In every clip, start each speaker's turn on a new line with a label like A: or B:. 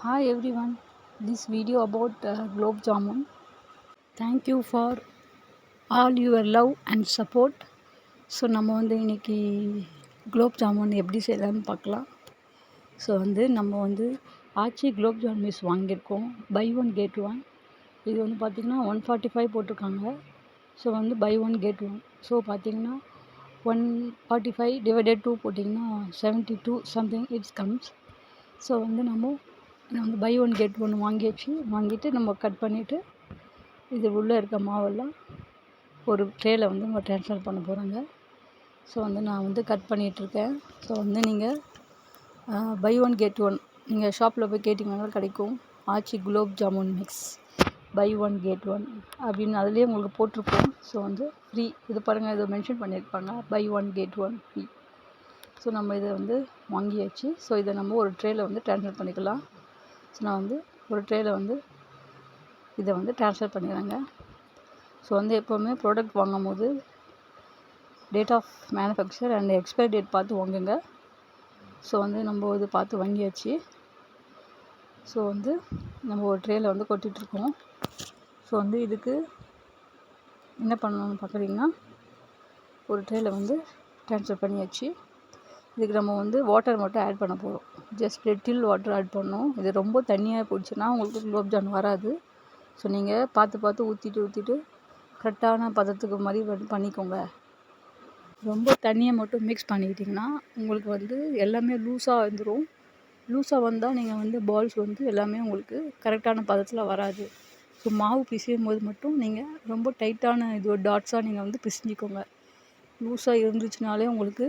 A: Hi everyone, this video about globe jamun. Thank you for all your love and support. So நம்ம இன்னைக்கு குலோப் ஜாமுன் எப்படி செய்யலாம்னு பார்க்கலாம். So நம்ம ஆச்சி குலோப் ஜாமுன் மிஸ் வாங்கியிருக்கோம். Buy one get one. இது பார்த்திங்கன்னா 145 போட்டிருக்காங்க. So buy one get one. So பார்த்திங்கன்னா 145 டிவைடட் 2 போட்டிங்கன்னா 72 சம்திங் இட்ஸ் கம்ஸ். ஸோ நம்ம பை ஒன் கெட் ஒன் வாங்கிட்டு நம்ம கட் பண்ணிவிட்டு இது உள்ளே இருக்க மாவெல்லாம் ஒரு ட்ரேயில் நம்ம ட்ரான்ஸ்ஃபர் பண்ண போகிறோங்க. ஸோ நான் கட் பண்ணிகிட்ருக்கேன். ஸோ நீங்கள் பை ஒன் கெட் ஒன் நீங்கள் ஷாப்பில் போய் கேட்டிங்கன்னா கிடைக்கும். Aachi gulab jamun mix buy one get one அப்படின்னு அதுலேயே உங்களுக்கு போட்டிருக்கோம். So free. இது பாருங்கள், இதை மென்ஷன் பண்ணியிருப்பாங்க, buy one get one free. So நம்ம இதை வாங்கியாச்சு. ஸோ இதை நம்ம ஒரு ட்ரேயில் ட்ரான்ஸ்ஃபர் பண்ணிக்கலாம். ஸோ நான் ஒரு ட்ரேயில் இதை ட்ரான்ஸ்ஃபர் பண்ணிடுறேங்க. ஸோ எப்போவுமே ப்ராடக்ட் வாங்கும் போது date of manufacture and expiry date பார்த்து வாங்குங்க. ஸோ நம்ம இது பார்த்து வாங்கியாச்சு. ஸோ நம்ம ஒரு ட்ரேயில் கொட்டிகிட்ருக்கோம். ஸோ இதுக்கு என்ன பண்ணணும்னு பார்க்குறீங்கன்னா, ஒரு ட்ரேயில் ட்ரான்ஸ்ஃபர் பண்ணியாச்சு. இதுக்கு நம்ம வாட்டர் மட்டும் ஆட் பண்ண போகிறோம். ஜஸ்ட் லிட்டில் வாட்டர் ஆட் பண்ணணும். இது ரொம்ப தண்ணியாக போச்சுன்னா உங்களுக்கு குலோப் ஜாமுன் வராது. ஸோ நீங்கள் பார்த்து ஊற்றிட்டு கரெக்டான பதத்துக்கு மாதிரி பண்ணிக்கோங்க. ரொம்ப தண்ணியை மட்டும் மிக்ஸ் பண்ணிக்கிட்டிங்கன்னா உங்களுக்கு எல்லாமே லூஸாக வந்துடும். லூஸாக வந்தால் நீங்கள் பால்ஸ் எல்லாமே உங்களுக்கு கரெக்டான பதத்தில் வராது. ஸோ மாவு பிசையும் போது மட்டும் நீங்கள் ரொம்ப டைட்டான இது டாட்ஸாக நீங்கள் பிசைஞ்சிக்கோங்க. லூஸாக இருந்துச்சுனாலே உங்களுக்கு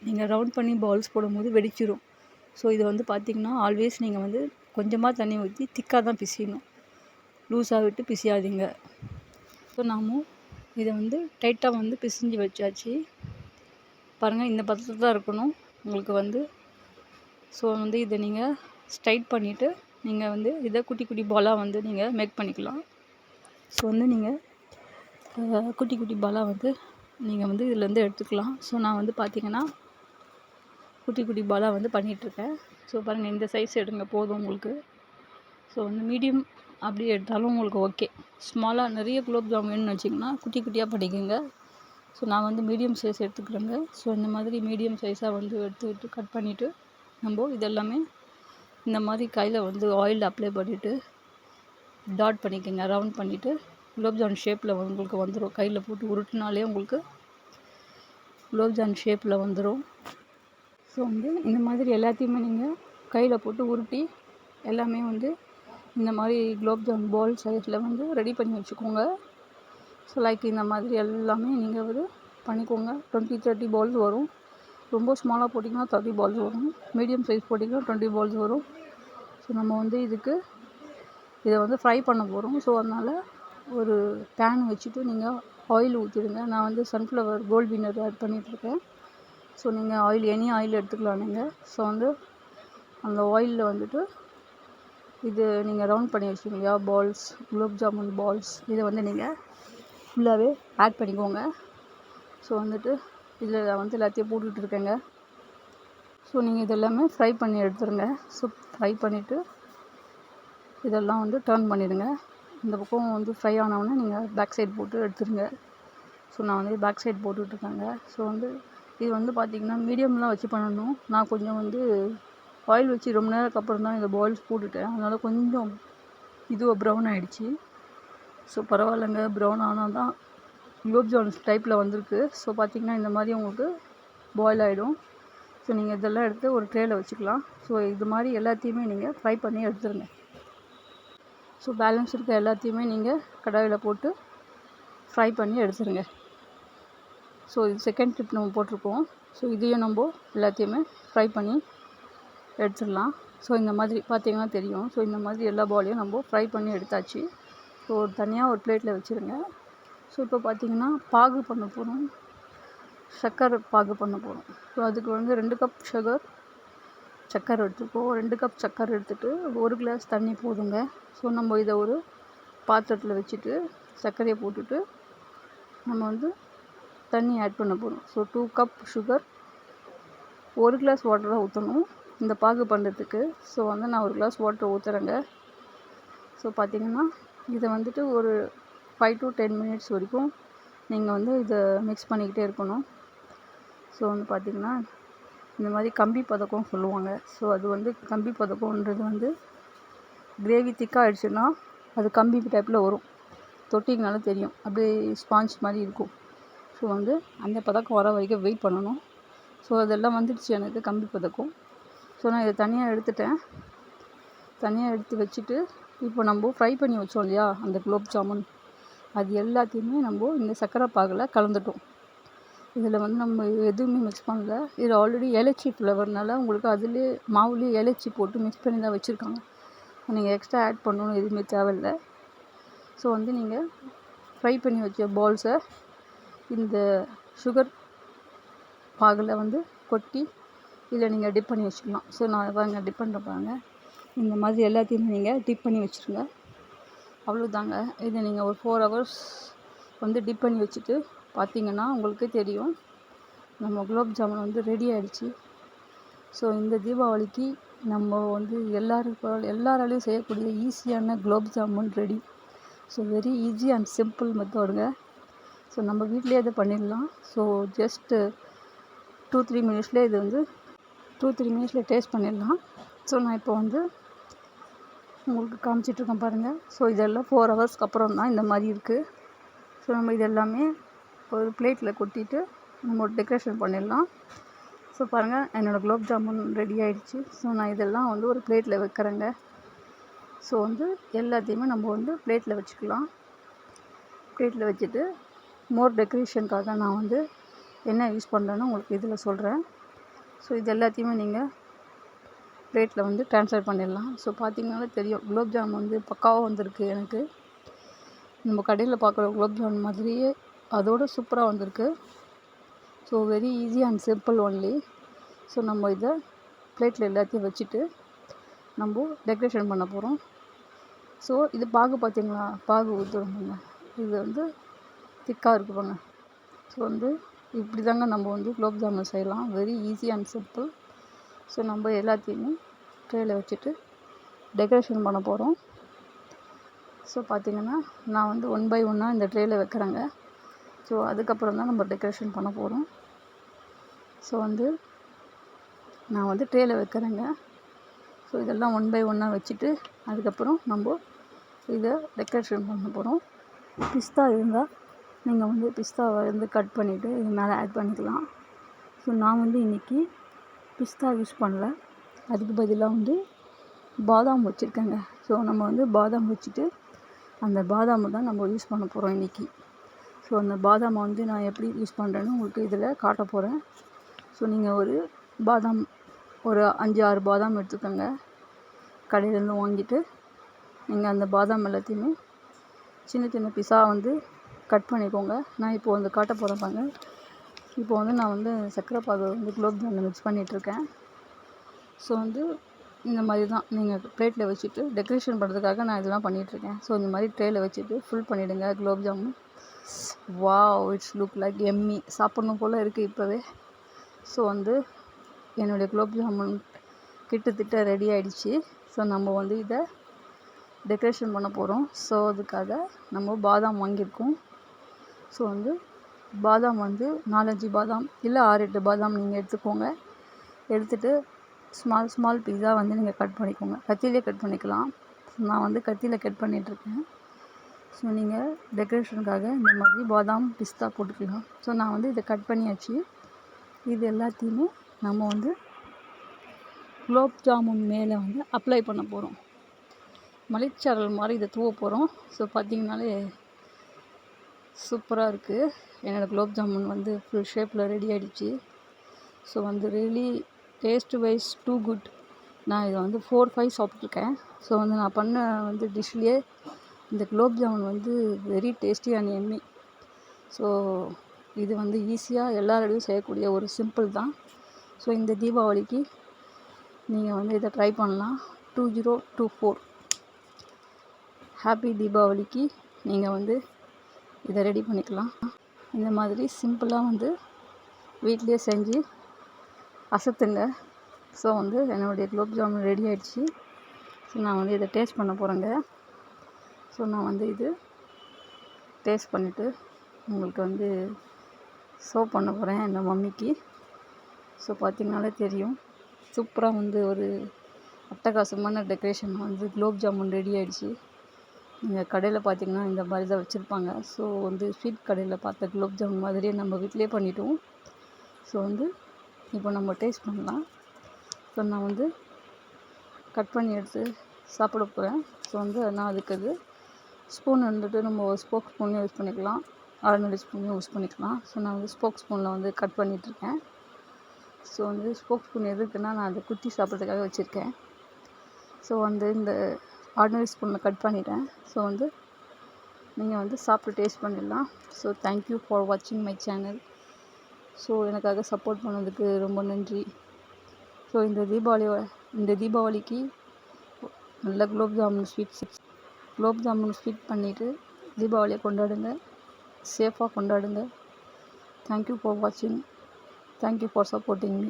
A: நீங்கள் ரவுண்ட் பண்ணி பால்ஸ் போடும்போது வெடிச்சிடும். ஸோ இதை பார்த்திங்கன்னா ஆல்வேஸ் நீங்கள் கொஞ்சமாக தண்ணி ஊற்றி திக்காக தான் பிசையணும். லூஸாக விட்டு பிசையாதீங்க. ஸோ நாம் இதை டைட்டாக பிசைஞ்சு வச்சாச்சு. பாருங்கள், இந்த பதத்தில் தான் இருக்கணும் உங்களுக்கு. ஸோ இதை நீங்கள் ஸ்ட்ரைட் பண்ணிவிட்டு நீங்கள் இதை குட்டி குட்டி பாலாக நீங்கள் மேக் பண்ணிக்கலாம். ஸோ நீங்கள் குட்டி குட்டி பாலாக நீங்கள் இதிலேருந்து எடுத்துக்கலாம். ஸோ நான் பார்த்திங்கன்னா குட்டி குட்டி பாலாக பண்ணிகிட்ருக்கேன். ஸோ பாருங்கள், இந்த சைஸ் எடுங்க போதும் உங்களுக்கு. ஸோ மீடியம் அப்படி எடுத்தாலும் உங்களுக்கு ஓகே. ஸ்மாலாக நிறைய குலோப் ஜாமுன் வேணும்னு வச்சிங்கன்னா குட்டி குட்டியாக பண்ணிக்கோங்க. ஸோ நான் மீடியம் சைஸ் எடுத்துக்கிறேங்க. ஸோ இந்த மாதிரி மீடியம் சைஸாக எடுத்துக்கிட்டு கட் பண்ணிவிட்டு நம்ம இதெல்லாமே இந்த மாதிரி கையில் ஆயில் அப்ளை பண்ணிவிட்டு டாட் பண்ணிக்கோங்க. ரவுண்ட் பண்ணிவிட்டு குலோப் ஜாமுன் ஷேப்பில் உங்களுக்கு வந்துடும். கையில் போட்டு உருட்டினாலே உங்களுக்கு குலோப் ஜாமுன் ஷேப்பில் வந்துடும். ஸோ இந்த மாதிரி எல்லாத்தையுமே நீங்கள் கையில் போட்டு உருட்டி எல்லாமே இந்த மாதிரி குலோப் ஜாமுன் பால் சைஸில் ரெடி பண்ணி வச்சுக்கோங்க. ஸோ லைக் இந்த மாதிரி எல்லாமே நீங்கள் பண்ணிக்கோங்க. 20-30 பால்ஸ் வரும். ரொம்ப ஸ்மாலாக போட்டிங்கன்னா 30 பால்ஸ் வரும். மீடியம் சைஸ் போட்டிங்கன்னா 20 பால்ஸ் வரும். ஸோ நம்ம இதுக்கு இதை ஃப்ரை பண்ண போகிறோம். ஸோ அதனால் ஒரு பேன் வச்சுட்டு நீங்கள் ஆயில் ஊற்றிடுங்க. நான் சன்ஃப்ளவர் கோல்ட் வின்னர் ஆட் பண்ணிகிட்ருக்கேன். ஸோ நீங்கள் எனி ஆயில் எடுத்துக்கலாம் நீங்கள். ஸோ அந்த ஆயிலில் இது நீங்கள் ரவுண்ட் பண்ணி வச்சுருக்கீங்க பால்ஸ், குலோப் ஜாமுன் பால்ஸ், இதை நீங்கள் ஃபுல்லாகவே ஆட் பண்ணிக்கோங்க. ஸோ இதில் எல்லாத்தையும் போட்டுட்ருக்கேங்க. ஸோ நீங்கள் இதெல்லாமே ஃப்ரை பண்ணி எடுத்துருங்க. ஸோ ஃப்ரை பண்ணிவிட்டு இதெல்லாம் டர்ன் பண்ணிவிடுங்க. இந்த பக்கம் ஃப்ரை ஆனவுடனே நீங்கள் பேக் சைடு போட்டு எடுத்துருங்க. ஸோ நான் பேக் சைடு போட்டுட்ருக்கேங்க. ஸோ இது பார்த்திங்கன்னா மீடியம்லாம் வச்சு பண்ணணும். நான் கொஞ்சம் ஆயில் வச்சு ரொம்ப நேரத்துக்கு அப்புறம் தான் இந்த பாயில்ஸ் போட்டுட்டேன். அதனால் கொஞ்சம் ப்ரௌன் ஆகிடுச்சி. ஸோ பரவாயில்லைங்க, ப்ரௌன் ஆனால் தான் குலோப் ஜாமுன் டைப்பில் வந்திருக்கு. ஸோ பார்த்திங்கன்னா இந்த மாதிரி உங்களுக்கு பாயில் ஆகிடும். ஸோ நீங்கள் இதெல்லாம் எடுத்து ஒரு ட்ரேயில் வச்சுக்கலாம். ஸோ இது மாதிரி எல்லாத்தையுமே நீங்கள் ஃப்ரை பண்ணி எடுத்துருங்க. ஸோ பேலன்ஸ் இருக்க எல்லாத்தையுமே நீங்கள் கடாயில் போட்டு ஃப்ரை பண்ணி எடுத்துருங்க. ஸோ இது செகண்ட் ட்ரிப் நம்ம போட்டிருக்கோம். ஸோ இதையும் நம்ம எல்லாத்தையுமே ஃப்ரை பண்ணி எடுத்துடலாம். ஸோ இந்த மாதிரி பார்த்திங்கன்னா தெரியும். ஸோ இந்த மாதிரி எல்லா பாலையும் நம்ம ஃப்ரை பண்ணி எடுத்தாச்சு. ஸோ தனியாக ஒரு பிளேட்டில் வச்சுருங்க. ஸோ இப்போ பார்த்திங்கன்னா பாகு பண்ண போகிறோம். சர்க்கரை பாகு பண்ண போகிறோம். ஸோ அதுக்கு 2 கப் சர்க்கரை எடுத்துப்போம். 2 கப் சர்க்கரை எடுத்துகிட்டு 1 கிளாஸ் தண்ணி போதுங்க. ஸோ நம்ம இதை ஒரு பாத்திரத்தில் வச்சுட்டு சர்க்கரையை போட்டுட்டு நம்ம தண்ணி ஆட் பண்ண போகிறோம். ஸோ 2 கப் சுகர், 1 கிளாஸ் வாட்டராக ஊற்றணும். இந்த பாகு பண்ணுறதுக்கு. ஸோ வந்து நான் ஒரு கிளாஸ் வாட்டர் ஊற்றுறேங்க. ஸோ பார்த்திங்கன்னா இதை வந்துட்டு ஒரு 5 to 10 மினிட்ஸ் வரைக்கும் நீங்கள் வந்து இதை மிக்ஸ் பண்ணிக்கிட்டே இருக்கணும். ஸோ வந்து பார்த்திங்கன்னா இந்த மாதிரி கம்பி பதக்கம் சொல்லுவாங்க. ஸோ அது வந்து கம்பி பதக்கம்ன்றது வந்து கிரேவி திக்காக ஆகிடுச்சுன்னா அது கம்பி டைப்பில் வரும். தொட்டிங்கனாலும் தெரியும், அப்படியே ஸ்பாஞ்ச் மாதிரி இருக்கும். ஸோ வந்து அந்த பதக்கம் வர வரைக்கும் வெயிட் பண்ணணும். ஸோ அதெல்லாம் வந்துடுச்சு எனக்கு கம்பி பதக்கம். ஸோ நான் இதை தனியாக எடுத்துட்டேன். தனியாக எடுத்து வச்சுட்டு இப்போ நம்ம ஃப்ரை பண்ணி வச்சோம் இல்லையா அந்த குலோப் ஜாமுன், அது எல்லாத்தையுமே நம்ம இந்த சர்க்கரை பாகில் கலந்துட்டோம். இதில் வந்து நம்ம எதுவுமே மிக்ஸ் பண்ணல. இது ஆல்ரெடி ஏலச்சி ஃப்ளவர்னால உங்களுக்கு அதுலேயே மாவுலேயே ஏலச்சி போட்டு மிக்ஸ் பண்ணி தான் வச்சுருக்காங்க. நீங்கள் எக்ஸ்ட்ரா ஆட் பண்ணணும் எதுவுமே தேவையில்லை. ஸோ வந்து நீங்கள் ஃப்ரை பண்ணி வச்ச பால்ஸை இந்த சுகர் பாகில் வந்து கொட்டி இதில் நீங்கள் டிப் பண்ணி வச்சுக்கலாம். ஸோ நான் பாருங்க டிப் பண்ணுற பாருங்க, இந்த மாதிரி எல்லாத்தையுமே நீங்கள் டிப் பண்ணி வச்சுருங்க. அவ்வளோதாங்க. இதை நீங்கள் ஒரு 4 hours வந்து டிப் பண்ணி வச்சுட்டு பார்த்தீங்கன்னா உங்களுக்கு தெரியும் நம்ம குலோப் ஜாமுன் வந்து ரெடி ஆகிடுச்சு. ஸோ இந்த தீபாவளிக்கு நம்ம வந்து எல்லாராலையும் செய்யக்கூடிய ஈஸியான gulab jamun ready. So very easy and simple மெத்தடுங்க. ஸோ நம்ம வீட்டிலே இதை பண்ணிடலாம். ஸோ ஜஸ்ட்டு 2-3 மினிட்ஸ்லேயே இது வந்து 2-3 மினிட்ஸில் டேஸ்ட் பண்ணிடலாம். ஸோ நான் இப்போ வந்து உங்களுக்கு காமிச்சிட்ருக்கேன் பாருங்கள். ஸோ இதெல்லாம் 4 ஹவர்ஸ்க்கு அப்புறம் தான் இந்த மாதிரி இருக்குது. ஸோ நம்ம இது எல்லாமே ஒரு பிளேட்டில் கொட்டிட்டு நம்ம ஒரு டெக்கரேஷன் பண்ணிடலாம். ஸோ பாருங்கள் என்னோடய குலோப் ஜாமுன் ரெடி ஆகிடுச்சு. ஸோ நான் இதெல்லாம் வந்து ஒரு பிளேட்டில் வைக்கிறேங்க. ஸோ வந்து எல்லாத்தையுமே நம்ம வந்து பிளேட்டில் வச்சுக்கலாம். பிளேட்டில் வச்சுட்டு மோர் டெக்கரேஷனுக்காக நான் வந்து என்ன யூஸ் பண்ணுறேன்னு உங்களுக்கு இதில் சொல்கிறேன். ஸோ இது எல்லாத்தையுமே நீங்கள் பிளேட்டில் வந்து ட்ரான்ஸ்ஃபர் பண்ணிடலாம். ஸோ பார்த்திங்கனாலே தெரியும் குலோப் ஜாமுன் வந்து பக்காவாக வந்திருக்கு. எனக்கு நம்ம கடையில் பார்க்குற குலோப் ஜாமுன் மாதிரியே அதோட சூப்பராக வந்திருக்கு. So very easy and simple only. So நம்ம இதை பிளேட்டில் எல்லாத்தையும் வச்சுட்டு நம்ம டெக்கரேஷன் பண்ண போகிறோம். ஸோ இது பாகு பார்த்திங்களா, பாகு ஊற்றுறோங்க. இது வந்து திக்காக இருக்குப்பாங்க. ஸோ வந்து இப்படி தாங்க நம்ம வந்து குலோப் ஜாமுன் செய்யலாம். Very easy and simple. So நம்ம எல்லாத்தையுமே ட்ரேயில் வச்சுட்டு டெக்கரேஷன் பண்ண போகிறோம். ஸோ பார்த்திங்கன்னா நான் வந்து 1 by 1 இந்த ட்ரேயில் வைக்கிறேங்க. ஸோ அதுக்கப்புறம் தான் நம்ம டெக்கரேஷன் பண்ண போகிறோம். ஸோ வந்து நான் வந்து ட்ரேயில் வைக்கிறேங்க. ஸோ இதெல்லாம் 1 by 1 வச்சுட்டு அதுக்கப்புறம் நம்ம இதை டெக்கரேஷன் பண்ண போகிறோம். பிஸ்தா இருந்தால் நீங்கள் வந்து பிஸ்தாவை வந்து கட் பண்ணிவிட்டு இது மேலே ஆட் பண்ணிக்கலாம். ஸோ நான் வந்து இன்றைக்கி பிஸ்தா யூஸ் பண்ணல, அதுக்கு பதிலாக வந்து பாதாம் வச்சுருக்கேங்க. ஸோ நம்ம வந்து பாதாம் வச்சுட்டு அந்த பாதாமை தான் நம்ம யூஸ் பண்ண போகிறோம் இன்றைக்கி. ஸோ அந்த பாதாமை வந்து நான் எப்படி யூஸ் பண்ணுறேன்னு உங்களுக்கு இதில் காட்ட போகிறேன். ஸோ நீங்கள் ஒரு பாதாம் ஒரு 5-6 பாதாம் எடுத்துக்கோங்க. கடையிலேருந்து வாங்கிட்டு நீங்கள் அந்த பாதாம் எல்லாத்தையுமே சின்ன சின்ன பீஸாக வந்து கட் பண்ணிக்கோங்க. நான் இப்போது வந்து காட்ட போகிறேன் பாருங்க. இப்போ வந்து நான் வந்து சர்க்கரை பாகு வந்து குலோப் ஜாமுன் மிக்ஸ் பண்ணிகிட்ருக்கேன். ஸோ வந்து இந்த மாதிரி தான் நீங்கள் பிளேட்டில் வச்சுட்டு டெக்கரேஷன் பண்ணுறதுக்காக நான் இதெல்லாம் பண்ணிகிட்ருக்கேன். ஸோ இந்த மாதிரி ட்ரேயில் வச்சுட்டு ஃபுல் பண்ணிவிடுங்க gulab jamun. Wow, it's look like yummy. சாப்பிட்ணும் போல் இருக்குது இப்போவே. ஸோ வந்து என்னுடைய குலோப் ஜாமுன் கிட்டத்தட்ட ரெடி ஆகிடுச்சு. ஸோ நம்ம வந்து இதை டெக்கரேஷன் பண்ண போகிறோம். ஸோ அதுக்காக நம்ம பாதாம் வாங்கியிருக்கோம். ஸோ வந்து பாதாம் வந்து 4-5 பாதாம் இல்லை 6-8 பாதாம் நீங்கள் எடுத்துக்கோங்க. எடுத்துகிட்டு ஸ்மால் பீஸாக வந்து நீங்கள் கட் பண்ணிக்கோங்க. கத்தியிலே கட் பண்ணிக்கலாம். நான் வந்து கத்தியில் கட் பண்ணிகிட்ருக்கேன். ஸோ நீங்கள் டெக்கரேஷனுக்காக இந்த மாதிரி பாதாம் பிஸ்தா போட்டுக்கலாம். ஸோ நான் வந்து இதை கட் பண்ணியாச்சு. இது எல்லாத்தையுமே நம்ம வந்து குலோப் ஜாமுன் மேலே வந்து அப்ளை பண்ண போகிறோம். மலைச்சாரல் மாதிரி இதை தூவ போகிறோம். ஸோ பார்த்திங்கனாலே சூப்பராக இருக்குது. என்னோடய குலோப் ஜாமுன் வந்து ஃபுல் ஷேப்பில் ரெடி ஆகிடுச்சு. ஸோ வந்து really taste wise too good. நான் இதை வந்து 4-5 சாப்பிட்ருக்கேன். ஸோ வந்து நான் பண்ண வந்து டிஷ்லேயே இந்த குலோப் ஜாமுன் வந்து very tasty and yummy. So இது வந்து ஈஸியாக எல்லாரோடையும் செய்யக்கூடிய ஒரு சிம்பிள் தான். ஸோ இந்த தீபாவளிக்கு நீங்கள் வந்து இதை ட்ரை பண்ணலாம். 2024 ஹாப்பி தீபாவளிக்கு நீங்கள் வந்து இதை ரெடி பண்ணிக்கலாம். இந்த மாதிரி சிம்பிளாக வந்து வீட்லேயே செஞ்சு அசத்துங்க. ஸோ வந்து என்னுடைய குலோப் ஜாமுன் ரெடி ஆகிடுச்சு. ஸோ நான் வந்து இதை டேஸ்ட் பண்ண போகிறேங்க. ஸோ நான் வந்து இது டேஸ்ட் பண்ணிவிட்டு உங்களுக்கு வந்து சர்வ் பண்ண போகிறேன் என்னோட மம்மிக்கு. ஸோ பார்த்திங்கனாலே தெரியும், சூப்பராக வந்து ஒரு அட்டகாசமான டெக்கரேஷன் வந்து குலோப் ஜாமுன் ரெடி ஆகிடுச்சு. நீங்கள் கடையில் பார்த்திங்கன்னா இந்த மாதிரி தான் வச்சுருப்பாங்க. ஸோ வந்து ஸ்வீட் கடையில் பார்த்த குலோப் ஜாமுன் மாதிரியே நம்ம வீட்டிலே பண்ணிட்டோம். ஸோ வந்து இப்போ நம்ம டேஸ்ட் பண்ணலாம். ஸோ நான் வந்து கட் பண்ணி எடுத்து சாப்பிட போகிறேன். ஸோ வந்து நான் அதுக்கு ஸ்பூன் வந்துட்டு நம்ம ஒரு ஸ்போக் ஸ்பூனையும் யூஸ் பண்ணிக்கலாம், ஆர்டினரி ஸ்பூனையும் யூஸ் பண்ணிக்கலாம். ஸோ நான் வந்து ஸ்போக் ஸ்பூனில் வந்து கட் பண்ணிகிட்ருக்கேன். ஸோ வந்து ஸ்போக் ஸ்பூன் எதுக்குன்னா நான் அதை குத்தி சாப்பிட்றதுக்காக வச்சுருக்கேன். ஸோ வந்து இந்த ஆர்டினரி ஸ்பூனில் கட் பண்ணிட்டேன். ஸோ வந்து நீங்கள் வந்து சாப்பிட்டு டேஸ்ட் பண்ணிடலாம். ஸோ தேங்க்யூ ஃபார் வாட்சிங் மை சேனல். ஸோ எனக்காக சப்போர்ட் பண்ணதுக்கு ரொம்ப நன்றி. ஸோ இந்த தீபாவளிக்கு நல்ல குலோப் ஜாமுன் ஸ்வீட் பண்ணிவிட்டு தீபாவளியை கொண்டாடுங்க, சேஃபாக கொண்டாடுங்க. தேங்க்யூ ஃபார் வாட்சிங். Thank you for supporting me.